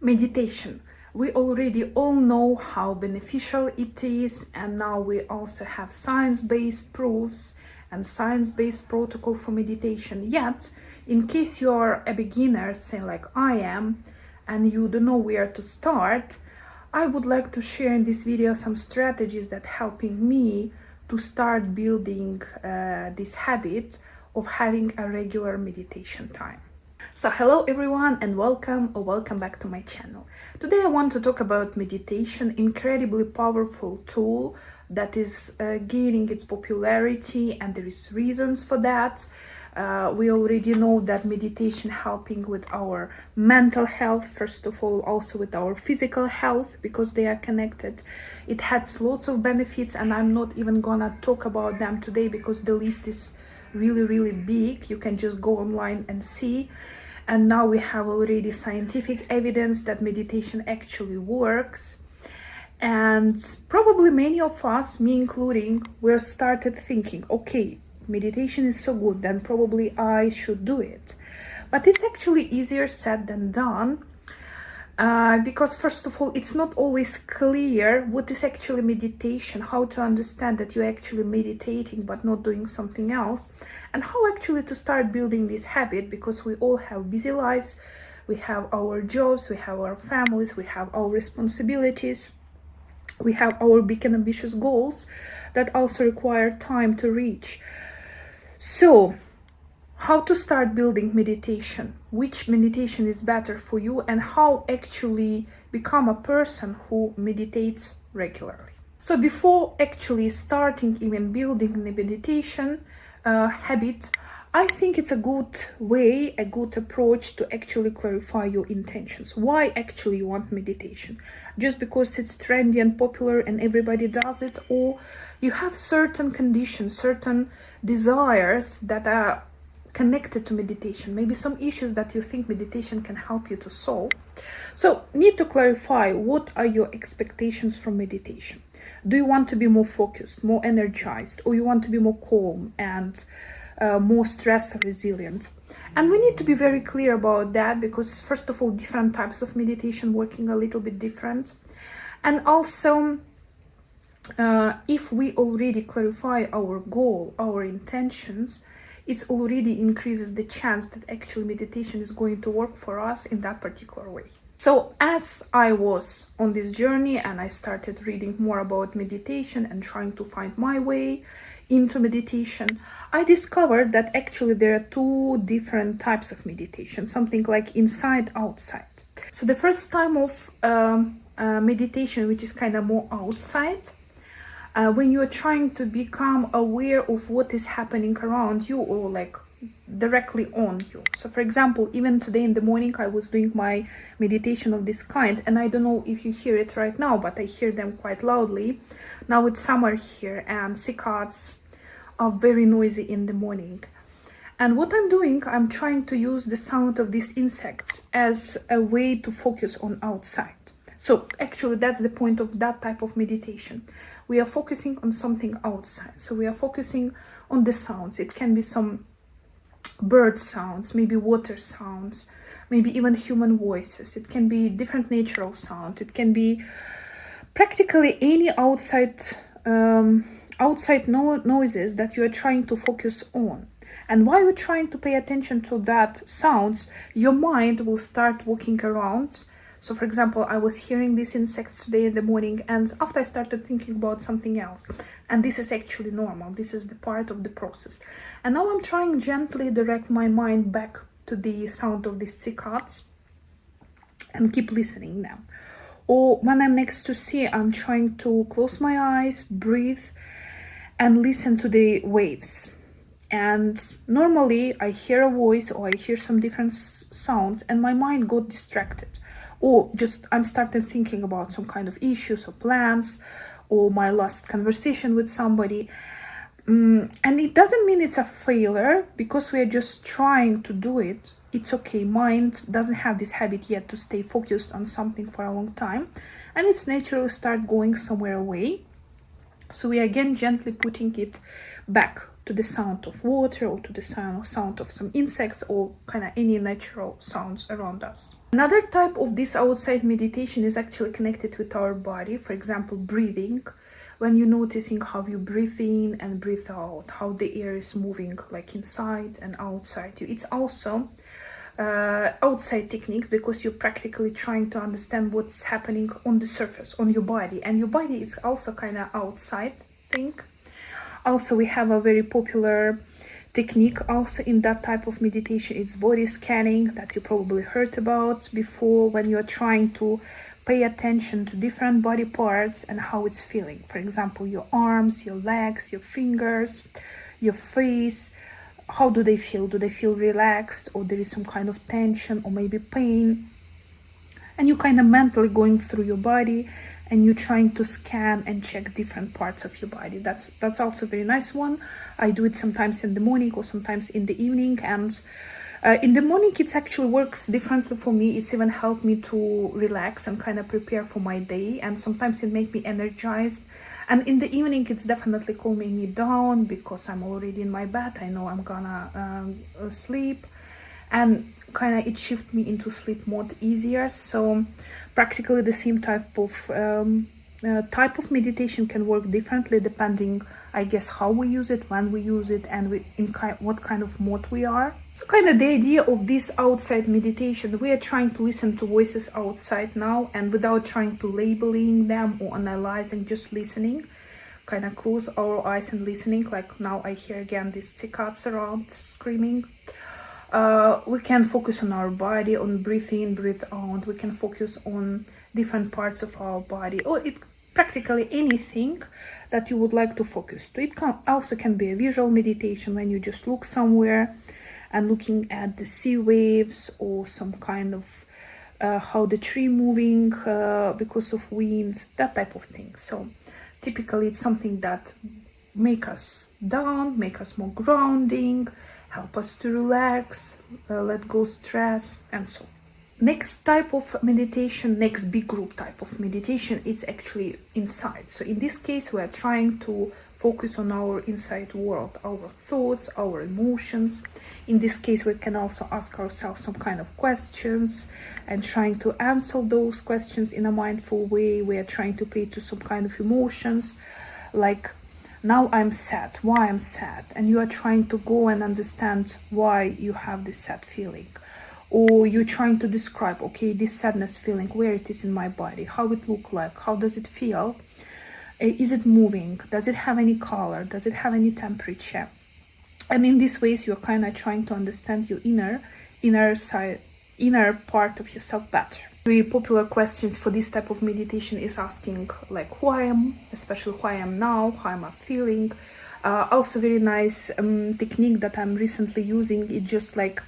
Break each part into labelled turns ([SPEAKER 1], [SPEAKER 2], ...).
[SPEAKER 1] Meditation. We already all know how beneficial it is, and now we also have science-based proofs and science-based protocol for meditation. Yet, in case you are a beginner, say like I am, and you don't know where to start, I would like to share in this video some strategies that helping me to start building this habit of having a regular meditation time. So hello everyone and welcome back to my channel. Today I want to talk about meditation, incredibly powerful tool that is gaining its popularity, and there is reasons for that. We already know that meditation helping with our mental health, first of all, also with our physical health, because they are connected. It has lots of benefits, and I'm not even gonna talk about them today because the list is really big. You can just go online and see. And now we have already scientific evidence that meditation actually works. And probably many of us, me including, we started thinking, okay, meditation is so good, then probably I should do it. But it's actually easier said than done. Because first of all, it's not always clear what is actually meditation, how to understand that you're actually meditating but not doing something else, and how actually to start building this habit, because we all have busy lives, we have our jobs, we have our families, we have our responsibilities, we have our big and ambitious goals that also require time to reach. So how to start building meditation, which meditation is better for you, and how actually become a person who meditates regularly. So before actually starting even building the meditation habit, I think it's a good way, a good approach to actually clarify your intentions. Why actually you want meditation? Just because it's trendy and popular and everybody does it, or you have certain conditions, certain desires that are connected to meditation, maybe some issues that you think meditation can help you to solve. So need to clarify, what are your expectations from meditation? Do you want to be more focused, more energized, or you want to be more calm and more stress resilient? And we need to be very clear about that, because first of all, different types of meditation working a little bit different. And also, if we already clarify our goal, our intentions, it already increases the chance that actually meditation is going to work for us in that particular way. So as I was on this journey and I started reading more about meditation and trying to find my way into meditation, I discovered that actually there are two different types of meditation, something like inside, outside. So the first time of meditation, which is kind of more outside, when you are trying to become aware of what is happening around you, or like directly on you. So for example, even today in the morning I was doing my meditation of this kind, and I don't know if you hear it right now, but I hear them quite loudly. Now it's summer here and cicadas are very noisy in the morning. And what I'm doing, I'm trying to use the sound of these insects as a way to focus on outside. So actually that's the point of that type of meditation. We are focusing on something outside. So we are focusing on the sounds. It can be some bird sounds, maybe water sounds, maybe even human voices. It can be different natural sounds. It can be practically any outside noises that you are trying to focus on. And while you're trying to pay attention to that sounds, your mind will start walking around. So for example, I was hearing these insects today in the morning, and after I started thinking about something else. And this is actually normal. This is the part of the process. And now I'm trying gently direct my mind back to the sound of these cicadas and keep listening them. Or when I'm next to sea, I'm trying to close my eyes, breathe, and listen to the waves. And normally I hear a voice or I hear some different sounds and my mind got distracted. Or just I'm started thinking about some kind of issues or plans or my last conversation with somebody. And it doesn't mean it's a failure, because we are just trying to do it. It's okay. Mind doesn't have this habit yet to stay focused on something for a long time, and it's naturally start going somewhere away. So we are again gently putting it back to the sound of water or to the sound of some insects or kind of any natural sounds around us. Another type of this outside meditation is actually connected with our body. For example, breathing. When you're noticing how you breathe in and breathe out, how the air is moving like inside and outside you. It's also outside technique, because you're practically trying to understand what's happening on the surface, on your body, and your body is also kind of outside thing. Also, we have a very popular technique also in that type of meditation. It's body scanning, that you probably heard about before, when you're trying to pay attention to different body parts and how it's feeling. For example, your arms, your legs, your fingers, your face. How do they feel? Do they feel relaxed, or there is some kind of tension or maybe pain? And you kind of mentally going through your body and you're trying to scan and check different parts of your body. That's also a very nice one. I do it sometimes in the morning or sometimes in the evening. And in the morning, it actually works differently for me. It's even helped me to relax and kind of prepare for my day. And sometimes it makes me energized. And in the evening, it's definitely calming me down, because I'm already in my bed. I know I'm gonna sleep, and kind of it shifts me into sleep mode easier. So practically the same type of meditation can work differently depending, I guess, how we use it, when we use it, and what kind of mode we are. So kind of the idea of this outside meditation, we are trying to listen to voices outside now, and without trying to labeling them or analyzing, just listening. Kind of close our eyes and listening. Like now I hear again these cicadas around screaming. We can focus on our body, on breathe in, breathe out. We can focus on different parts of our body, or practically anything that you would like to focus to. It also can be a visual meditation, when you just look somewhere and looking at the sea waves, or some kind of how the tree moving because of wind, that type of thing. So typically it's something that make us down, make us more grounding, help us to relax, let go stress, and so on. Next type of meditation, next big group type of meditation, it's actually inside. So in this case, we are trying to focus on our inside world, our thoughts, our emotions. In this case, we can also ask ourselves some kind of questions and trying to answer those questions in a mindful way. We are trying to pay to some kind of emotions, like, now I'm sad, why I'm sad? And you are trying to go and understand why you have this sad feeling. Or you're trying to describe, okay, this sadness feeling, where it is in my body, how it look like, how does it feel? Is it moving? Does it have any color? Does it have any temperature? And in these ways, you're kind of trying to understand your inner part of yourself better. Very popular questions for this type of meditation is asking, like, who I am, especially who I am now, how am I feeling. Also very nice technique that I'm recently using, is just like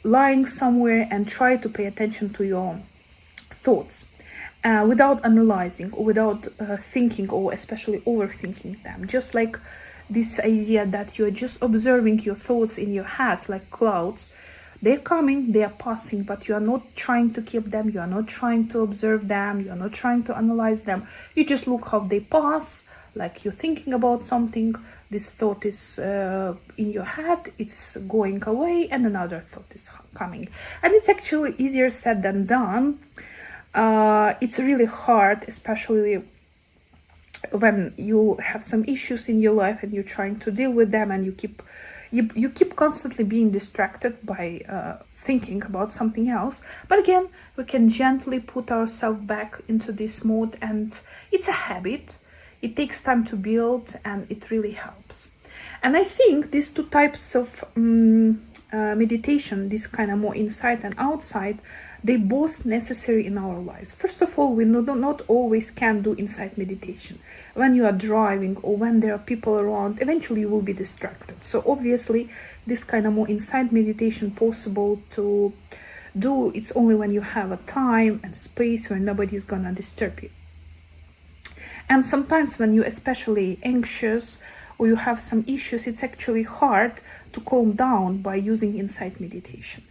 [SPEAKER 1] lying somewhere and try to pay attention to your thoughts without analyzing or without thinking or especially overthinking them. Just like this idea that you're just observing your thoughts in your head like clouds. They're coming, they are passing, but you are not trying to keep them, you are not trying to observe them, you are not trying to analyze them. You just look how they pass, like you're thinking about something, this thought is in your head, it's going away, and another thought is coming. And it's actually easier said than done. It's really hard, especially when you have some issues in your life and you're trying to deal with them, and you keep constantly being distracted by thinking about something else. But again, we can gently put ourselves back into this mode, and it's a habit. It takes time to build, and it really helps. And I think these two types of meditation, this kind of more inside and outside, they both necessary in our lives. First of all, we not always can do inside meditation. When you are driving or when there are people around, eventually you will be distracted. So obviously, this kind of more inside meditation possible to do, it's only when you have a time and space where nobody is gonna disturb you. And sometimes when you're especially anxious or you have some issues, it's actually hard to calm down by using inside meditation.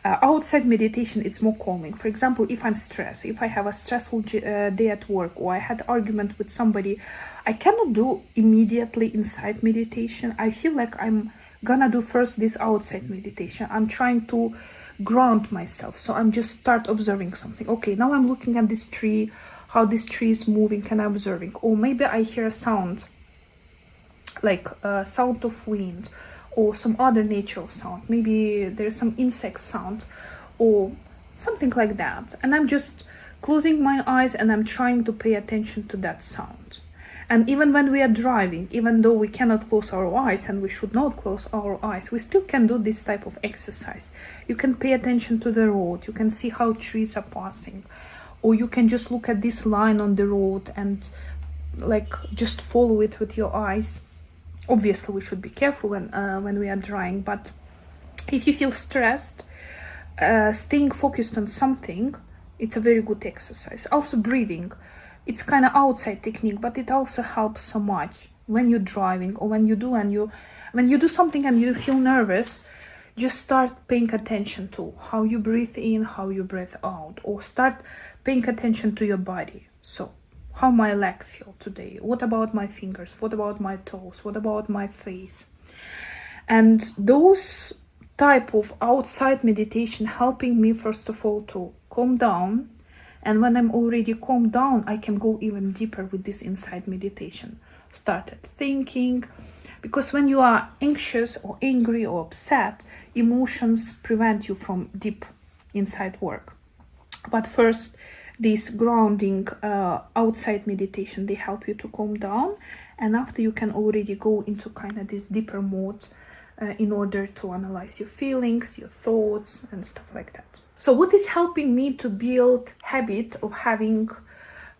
[SPEAKER 1] Outside meditation, it's more calming. For example, if I'm stressed, if I have a stressful day at work, or I had argument with somebody, I cannot do immediately inside meditation. I feel like I'm gonna do first this outside meditation. I'm trying to ground myself. So I'm just start observing something. Okay, now I'm looking at this tree, how this tree is moving, and I'm observing. Or maybe I hear a sound, like a sound of wind, or some other natural sound. Maybe there's some insect sound or something like that. And I'm just closing my eyes and I'm trying to pay attention to that sound. And even when we are driving, even though we cannot close our eyes, and we should not close our eyes, we still can do this type of exercise. You can pay attention to the road, you can see how trees are passing, or you can just look at this line on the road and like just follow it with your eyes. Obviously, we should be careful when we are driving, but if you feel stressed, staying focused on something, it's a very good exercise. Also, breathing. It's kind of outside technique, but it also helps so much when you're driving, or when you do something and you feel nervous. Just start paying attention to how you breathe in, how you breathe out, or start paying attention to your body. So, how my leg feel today? What about my fingers? What about my toes? What about my face? And those type of outside meditation helping me, first of all, to calm down. And when I'm already calmed down, I can go even deeper with this inside meditation. Started thinking, because when you are anxious or angry or upset, emotions prevent you from deep inside work. But first, this grounding outside meditation, they help you to calm down, and after you can already go into kind of this deeper mode in order to analyze your feelings, your thoughts, and stuff like that. So what is helping me to build habit of having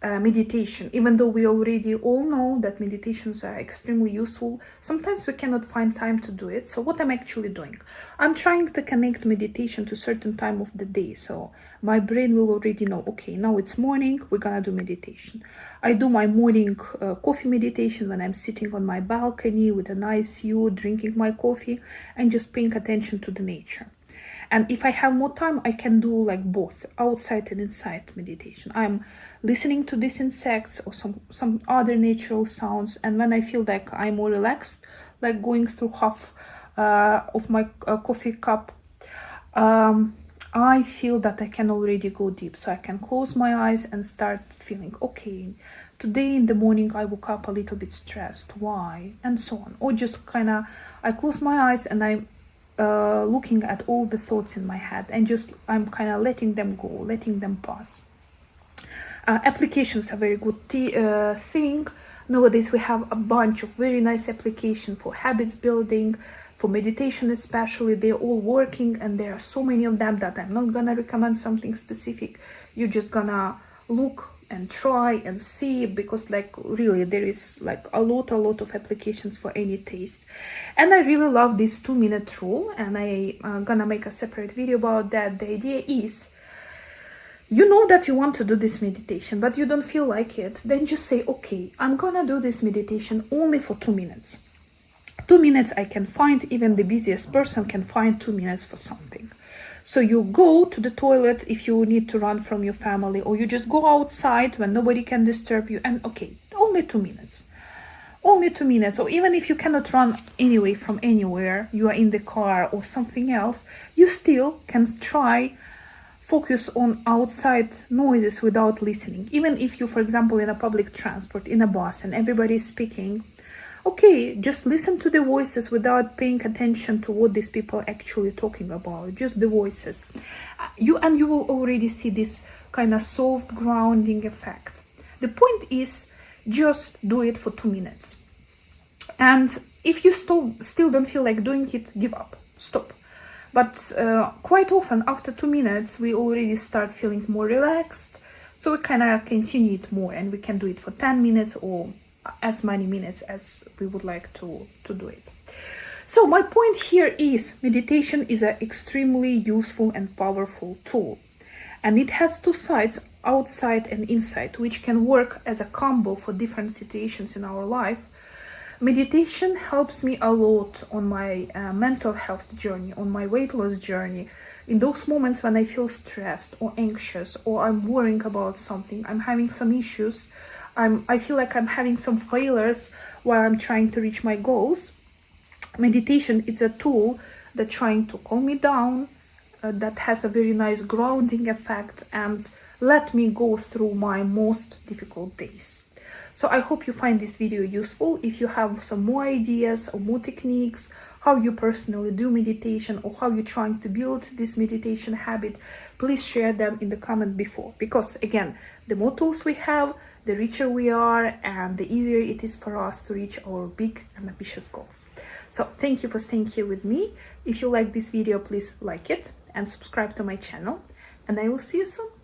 [SPEAKER 1] meditation? Even though we already all know that meditations are extremely useful, sometimes we cannot find time to do it. So what I'm actually doing, I'm trying to connect meditation to a certain time of the day. So my brain will already know, okay, now it's morning, we're gonna do meditation. I do my morning coffee meditation when I'm sitting on my balcony with a nice view, drinking my coffee and just paying attention to the nature. And if I have more time, I can do like both outside and inside meditation. I'm listening to these insects or some other natural sounds. And when I feel like I'm more relaxed, like going through half of my coffee cup, I feel that I can already go deep. So I can close my eyes and start feeling, okay, today in the morning I woke up a little bit stressed. Why? And so on. Or just kind of, I close my eyes and I'm looking at all the thoughts in my head, and just I'm kind of letting them go, letting them pass. Applications are very good thing. Nowadays we have a bunch of very nice applications for habits building, for meditation especially. They're all working, and there are so many of them that I'm not gonna recommend something specific. You're just gonna look and try and see, because like really there is like a lot of applications for any taste. And I really love this 2-minute rule, and I'm gonna make a separate video about that. The idea is, you know that you want to do this meditation but you don't feel like it, then just say, okay, I'm gonna do this meditation only for 2 minutes. 2 minutes I can find, even the busiest person can find 2 minutes for something. So you go to the toilet if you need to run from your family, or you just go outside when nobody can disturb you, and okay, only 2 minutes. Only 2 minutes. Or even if you cannot run anyway from anywhere, you are in the car or something else, you still can try focus on outside noises without listening. Even if you, for example, in a public transport, in a bus, and everybody is speaking, okay, just listen to the voices without paying attention to what these people are actually talking about, just the voices. You will already see this kind of soft grounding effect. The point is, just do it for 2 minutes. And if you still don't feel like doing it, give up, stop. But quite often after 2 minutes, we already start feeling more relaxed. So we kind of continue it more, and we can do it for 10 minutes or as many minutes as we would like to do it. So my point here is, meditation is an extremely useful and powerful tool, and it has two sides, outside and inside, which can work as a combo for different situations in our life. Meditation helps me a lot on my mental health journey, on my weight loss journey. in those moments when I feel stressed or anxious, or I'm worrying about something, I'm having some issues, I feel like I'm having some failures while I'm trying to reach my goals, meditation is a tool that trying to calm me down, that has a very nice grounding effect and let me go through my most difficult days. So I hope you find this video useful. If you have some more ideas or more techniques, how you personally do meditation or how you're trying to build this meditation habit, please share them in the comment below. Because again, the more tools we have, the richer we are and the easier it is for us to reach our big and ambitious goals. So thank you for staying here with me. If you like this video, please like it and subscribe to my channel. And I will see you soon.